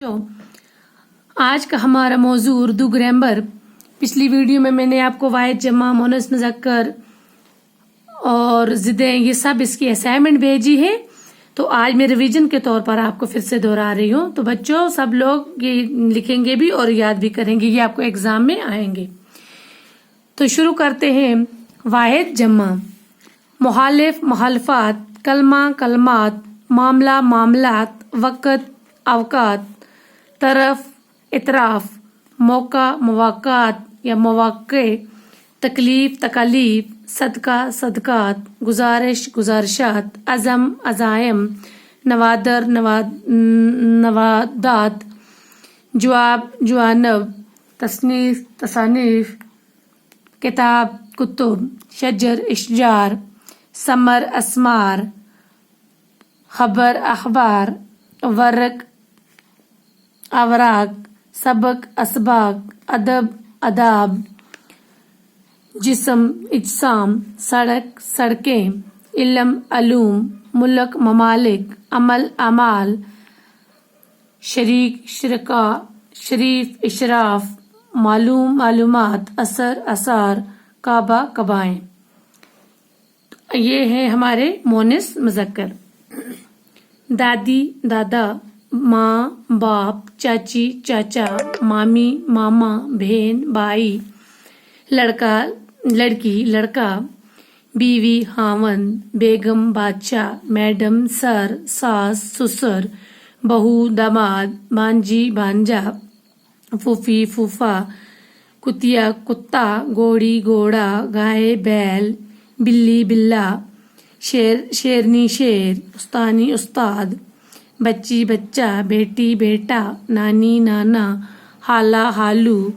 तो आज का हमारा मौजू उर्दू ग्रामर। पिछली वीडियो में मैंने आपको वाहिद जमा मोनस मुज़क्कर और ज़िदें ये सब इसकी असाइनमेंट भेजी है, तो आज मैं रिवीजन के तौर पर आपको फिर से दोहरा रही हूँ। तो बच्चों सब लोग ये लिखेंगे भी और याद भी करेंगे, ये आपको एग्जाम में आएंगे। तो शुरू करते हैं। वाहिद जमा, मुखालिफ मुखालफात, कलमा कलमात, मामला मामलात, वक़्त अवकात, तरफ इतराफ, मौका मवाक़ात या मौक़े, तकलीफ तकालीफ, सदका सदकात, गुजारिश गुजारिशात, अज़म अज़ाइम, नवादर नवादात, जवाब जुआनब, तसनीफ तसानीफ, किताब कुतुब, शजर इशजार, समर असमार, खबर अखबार, वर्क अवराक, सबक असबाक, अदब अदाब, जिस्म इज्साम, सड़क सड़कें, इल्म अलूम, मुल्क ममालिक, अमल अमाल, शरीक शरका, शरीफ इशराफ, मालूम मालूमात, असर असार, काबा कबाएं। ये है हमारे मोनिस मुज़क्कर। दादी दादा, माँ बाप, चाची चाचा, मामी मामा, बहन भाई, लड़का लड़की लड़का, बीवी हावन, बेगम बादशाह, मैडम सर, सास ससुर, बहू दामाद, भांजी भांजा, फूफी फूफा, कुतिया कुत्ता, घोड़ी घोड़ा, गाय बैल, बिल्ली बिल्ला, शेर शेरनी शेर, उस्तानी उस्ताद, बच्ची बच्चा, बेटी बेटा, नानी नाना, हाला हालू,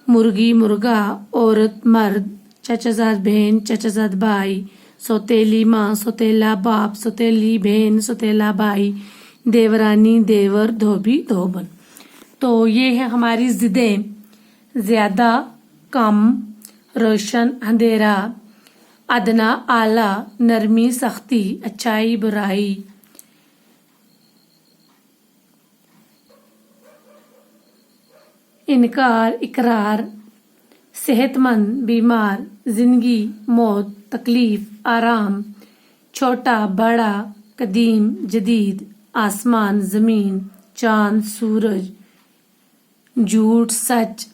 मुर्गी मुर्गा, औरत मर्द, चचाजाद बहन चचाजाद भाई, सौतेली माँ सौतेला बाप, सौतेली बहन सौतेला भाई, देवरानी देवर, धोबी धोबन। तो ये है हमारी ज़िदें। ज्यादा कम, रोशन अंधेरा, अदना आला, नरमी सख्ती, अच्छाई बुराई, इनकार इकरार, सेहतमंद बीमार, जिंदगी मौत, तकलीफ आराम, छोटा बड़ा, कदीम जदीद, आसमान जमीन, चांद सूरज, झूठ सच,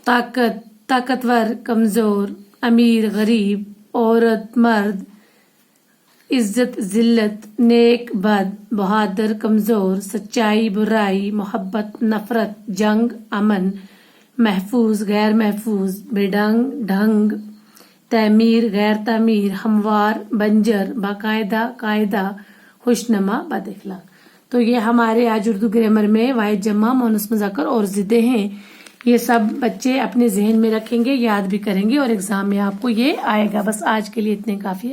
ताकत ताकतवर कमजोर, अमीर गरीब, औरत मर्द, इज्जत जिल्लत, नेक बद, बहादुर कमजोर, सच्चाई बुराई, मोहब्बत नफरत, जंग अमन, महफूज गैर महफूज, बेढंग ढंग, तमीर गैर तमीर, हमवार बंजर, बाकायदा कायदा, खुशनुमा बदअखलाक। तो ये हमारे आज उर्दू ग्रामर में वाहिद जमा मोनस मुज़क्कर और ज़िदें हैं। ये सब बच्चे अपने जहन में रखेंगे, याद भी करेंगे और एग्जाम में आपको ये आएगा। बस आज के लिए इतने काफी है।